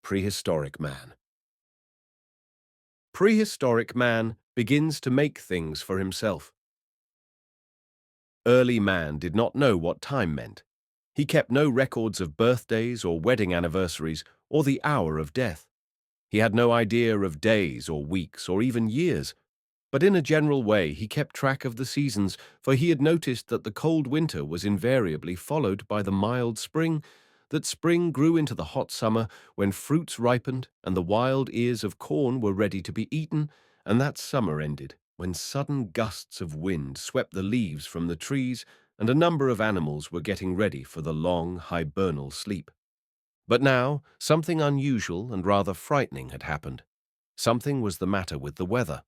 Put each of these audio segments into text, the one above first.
Prehistoric Man. Prehistoric man begins to make things for himself. Early man did not know what time meant. He kept no records of birthdays or wedding anniversaries or the hour of death. He had no idea of days or weeks or even years, but in a general way he kept track of the seasons, for he had noticed that the cold winter was invariably followed by the mild spring, that spring grew into the hot summer when fruits ripened and the wild ears of corn were ready to be eaten, and that summer ended when sudden gusts of wind swept the leaves from the trees and a number of animals were getting ready for the long hibernal sleep. But now something unusual and rather frightening had happened. Something was the matter with the weather.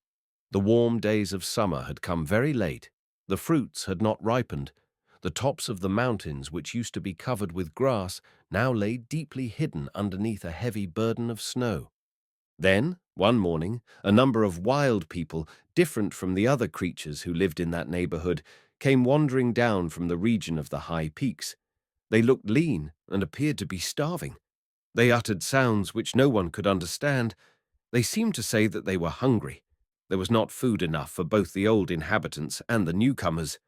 The warm days of summer had come very late. The fruits had not ripened. The tops of the mountains, which used to be covered with grass, now lay deeply hidden underneath a heavy burden of snow. Then, one morning, a number of wild people, different from the other creatures who lived in that neighborhood, came wandering down from the region of the high peaks. They looked lean and appeared to be starving. They uttered sounds which no one could understand. They seemed to say that they were hungry. There was not food enough for both the old inhabitants and the newcomers.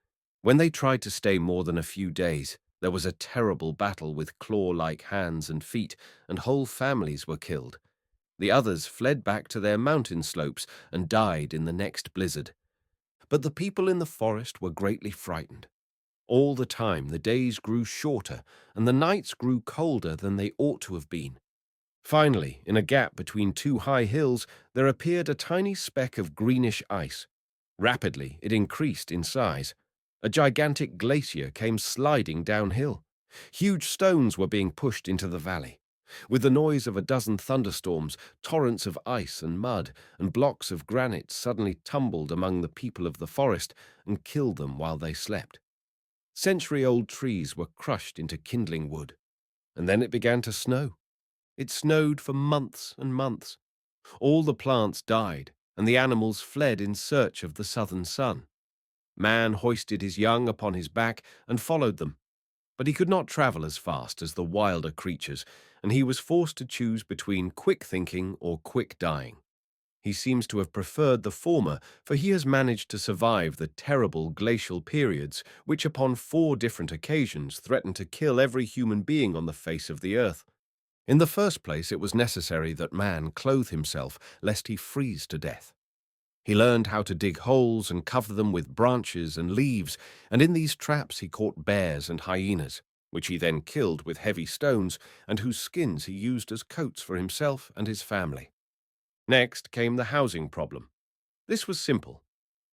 When they tried to stay more than a few days, there was a terrible battle with claw-like hands and feet, and whole families were killed. The others fled back to their mountain slopes and died in the next blizzard. But the people in the forest were greatly frightened. All the time the days grew shorter and the nights grew colder than they ought to have been. Finally, in a gap between two high hills, there appeared a tiny speck of greenish ice. Rapidly, it increased in size. A gigantic glacier came sliding downhill. Huge stones were being pushed into the valley. With the noise of a dozen thunderstorms, torrents of ice and mud and blocks of granite suddenly tumbled among the people of the forest and killed them while they slept. Century-old trees were crushed into kindling wood. And then it began to snow. It snowed for months and months. All the plants died, and the animals fled in search of the southern sun. Man hoisted his young upon his back and followed them. But he could not travel as fast as the wilder creatures, and he was forced to choose between quick thinking or quick dying. He seems to have preferred the former, for he has managed to survive the terrible glacial periods which upon 4 different occasions threatened to kill every human being on the face of the earth. In the first place, it was necessary that man clothe himself, lest he freeze to death. He learned how to dig holes and cover them with branches and leaves, and in these traps he caught bears and hyenas, which he then killed with heavy stones, and whose skins he used as coats for himself and his family. Next came the housing problem. This was simple.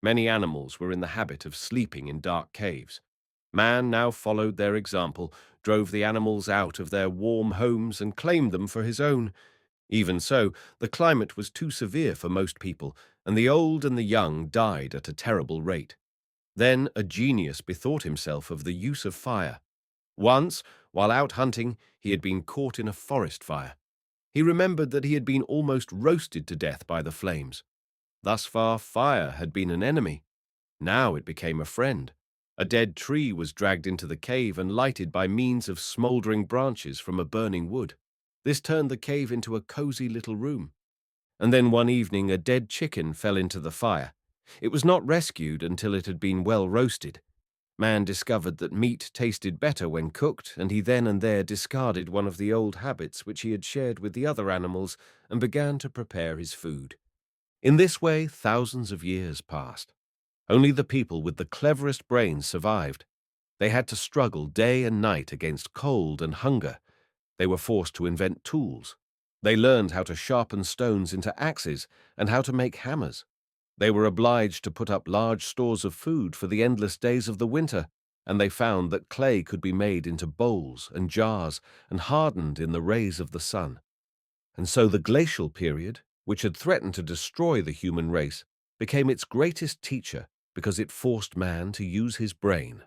Many animals were in the habit of sleeping in dark caves. Man now followed their example, drove the animals out of their warm homes and claimed them for his own. Even so, the climate was too severe for most people, and the old and the young died at a terrible rate. Then a genius bethought himself of the use of fire. Once, while out hunting, he had been caught in a forest fire. He remembered that he had been almost roasted to death by the flames. Thus far, fire had been an enemy. Now it became a friend. A dead tree was dragged into the cave and lighted by means of smouldering branches from a burning wood. This turned the cave into a cozy little room. And then one evening a dead chicken fell into the fire. It was not rescued until it had been well roasted. Man discovered that meat tasted better when cooked, and he then and there discarded one of the old habits which he had shared with the other animals and began to prepare his food. In this way, thousands of years passed. Only the people with the cleverest brains survived. They had to struggle day and night against cold and hunger. They were forced to invent tools. They learned how to sharpen stones into axes and how to make hammers. They were obliged to put up large stores of food for the endless days of the winter, and they found that clay could be made into bowls and jars and hardened in the rays of the sun. And so the glacial period, which had threatened to destroy the human race, became its greatest teacher because it forced man to use his brain.